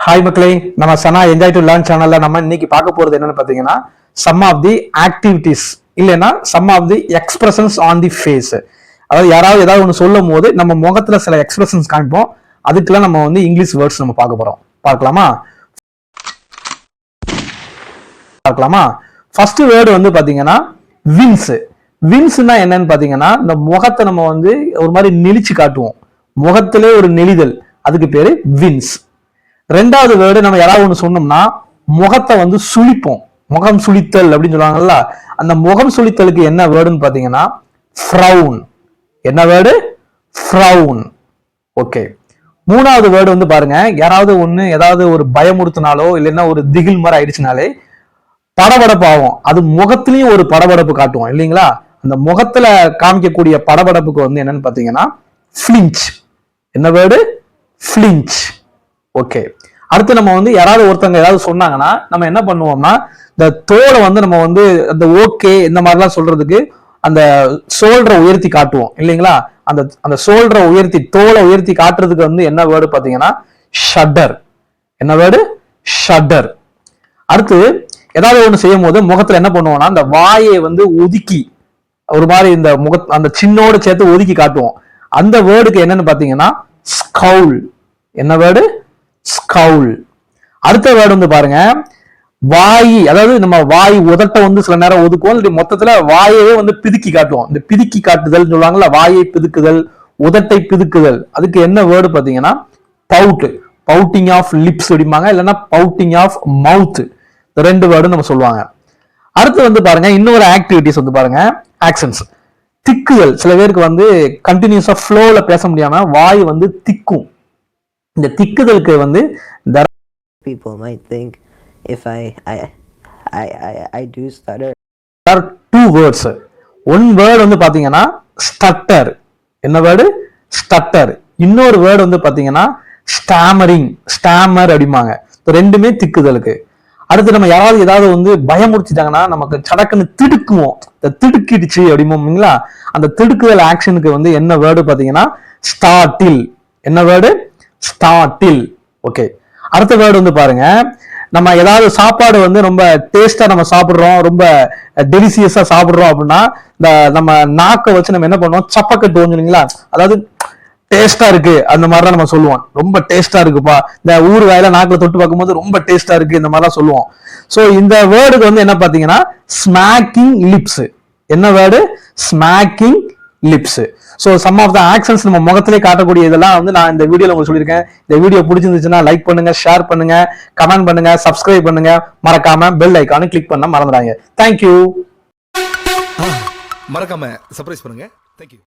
Hi மக்களே, நம்ம சனா enjoy to learn சேனல்ல நம்ம இன்னைக்கு பார்க்க போறது என்னன்னு பாத்தீங்கன்னா சம் ஆஃப் தி ஆக்டிவிட்டிஸ் இல்லைன்னா some of the expressions on the face. அதாவது யாராவது ஏதாவது ஒன்று சொல்லும் போது நம்ம முகத்துல சில எக்ஸ்பிரஷன்ஸ் காமிப்போம். அதுக்கெல்லாம் நம்ம வந்து இங்கிலீஷ் வேர்ட்ஸ் நம்ம பார்க்க போறோம். பார்க்கலாமா? ஃபர்ஸ்ட் வேர்டு வந்து பாத்தீங்கன்னா வின்ஸ். வின்ஸ்னா என்னன்னு பாத்தீங்கன்னா இந்த முகத்தை நம்ம வந்து ஒரு மாதிரி நெளிச்சு காட்டுவோம். முகத்திலே ஒரு நெளிதல், அதுக்கு பேரு வின்ஸ். ரெண்டாவது வேர்டு நம்ம யாராவது ஒண்ணு சொன்னோம்னா முகத்தை வந்து சுழிப்போம். முகம் சுழித்தல் அப்படின்னு சொல்லுவாங்கல்ல, அந்த முகம் சுழித்தலுக்கு என்ன வேர்டுன்னு பாத்தீங்கன்னா ஃப்ரவுன். என்ன வேர்டு? ஃப்ரவுன். ஓகே. மூணாவது வேர்டு வந்து பாருங்க, யாராவது ஒண்ணு ஏதாவது ஒரு பயமுறுத்தினாலோ இல்லைன்னா ஒரு திகில் மாதிரி ஆயிடுச்சுனாலே படபடப்பு ஆகும். அது முகத்திலையும் ஒரு படபடப்பு காட்டுவோம் இல்லைங்களா? அந்த முகத்துல காமிக்கக்கூடிய படபடப்புக்கு வந்து என்னன்னு பாத்தீங்கன்னா ஃபிளிஞ்ச். என்ன வேர்டு? ஃபிளிஞ்ச். ஓகே. அடுத்து நம்ம வந்து யாராவது ஒருத்தவங்க ஏதாவது சொன்னாங்கன்னா நம்ம என்ன பண்ணுவோம்னா இந்த தோலை வந்து நம்ம வந்து அந்த ஓகே இந்த மாதிரிலாம் சொல்றதுக்கு அந்த ஷோல்டரை உயர்த்தி காட்டுவோம் இல்லைங்களா? அந்த அந்த ஷோல்டரை உயர்த்தி தோலை உயர்த்தி காட்டுறதுக்கு வந்து என்ன வேர்டு பாத்தீங்கன்னா ஷட்டர். என்ன வேர்டு? ஷட்டர். அடுத்து ஏதாவது ஒண்ணு செய்யும் போது முகத்துல என்ன பண்ணுவோம்னா அந்த வாயை வந்து ஒதுக்கி ஒரு மாதிரி இந்த அந்த சின்னோட சேர்த்து ஒதுக்கி காட்டுவோம். அந்த வேர்டுக்கு என்னன்னு பாத்தீங்கன்னா ஸ்கவுல். என்ன வேர்டு? ஸ்கவுல். அடுத்த வேர்டு வந்து பாருங்க வாய். அதாவது நம்ம வாய் உதட்ட வந்து சில நேரம் ஒதுக்குவோம், மொத்தத்துல வாயவே வந்து பிதுக்கி காட்டுவோம். இந்த பிதுக்கி காட்டுதல் சொல்லுவாங்கல்ல, வாயை பிதுக்குதல், உதட்டை பிதுக்குதல், அதுக்கு என்ன வேர்டு பாத்தீங்கன்னா பவுட். பவுட்டிங் ஆஃப் லிப்ஸ் அப்படிம்பாங்க, இல்லைன்னா பவுட்டிங் ஆஃப் மவுத். ரெண்டு வேர்டு நம்ம சொல்லுவாங்க. அடுத்து வந்து பாருங்க இன்னொரு ஆக்டிவிட்டிஸ் வந்து பாருங்க ஆக்ஷன்ஸ். திக்குதல். சில பேருக்கு வந்து கண்டினியூஸா ஃப்ளோல பேச முடியாம வாய் வந்து திக்கும். இந்த திக்குதலுக்கு வந்து people might think if I do stutter. There are two words. One word வந்து பாத்தீங்கன்னா stutter. என்ன வேர்டு? stutter. இன்னொரு வேர்டு வந்து பாத்தீங்கன்னா stammering. stammer அப்படிம்பாங்க. ரெண்டுமே திக்குதலுக்கு. அடுத்து நம்ம யாராவது ஏதாவது வந்து பயமுறுத்திட்டாங்கன்னா நமக்கு சடக்குன்னு திடுக்குவோம். திடுக்கிடுச்சு அப்படிங்களா? அந்த திடுக்குதல் ஆக்ஷனுக்கு வந்து என்ன வேர்டு பாத்தீங்கன்னா startle. என்ன வேர்டு? ஸ்டார்டில். ஓகே. அடுத்த வேர்டு வந்து பாருங்க, நம்ம ஏதாவது சாப்பாடு வந்து ரொம்ப டேஸ்டா நம்ம சாப்பிடுறோம், ரொம்ப டெலிசியஸா சாப்பிடுறோம் அப்படின்னா இந்த நம்ம நாக்கை வச்சு நம்ம என்ன பண்ணுவோம், சப்பக்கட்டு இல்லைங்களா? அதாவது டேஸ்டா இருக்கு அந்த மாதிரிலாம் நம்ம சொல்லுவோம். ரொம்ப டேஸ்டா இருக்குப்பா, இந்த ஊர் வாயில நாக்குல தொட்டு பார்க்கும்போது ரொம்ப டேஸ்டா இருக்கு இந்த மாதிரிலாம் சொல்லுவோம். சோ இந்த வேர்டுக்கு வந்து என்ன பாத்தீங்கன்னா ஸ்மாக்கிங் லிப்ஸ். என்ன word? Smacking lips. So some of the actions நம்ம முகத்திலே காட்டக்கூடிய இதெல்லாம் வந்து நான் இந்த வீடியோல உங்களுக்கு சொல்லியிருக்கேன். இந்த வீடியோ பிடிச்சிருந்துச்சுன்னா லைக் பண்ணுங்க, ஷேர் பண்ணுங்க, கமெண்ட் பண்ணுங்க, சப்ஸ்கிரைப் பண்ணுங்க, மறக்காம பெல் ஐகானை கிளிக் பண்ண மறந்துடாங்க. தேங்க்யூ. மறக்காம சர்ப்ரைஸ் பண்ணுங்க. தேங்க்யூ.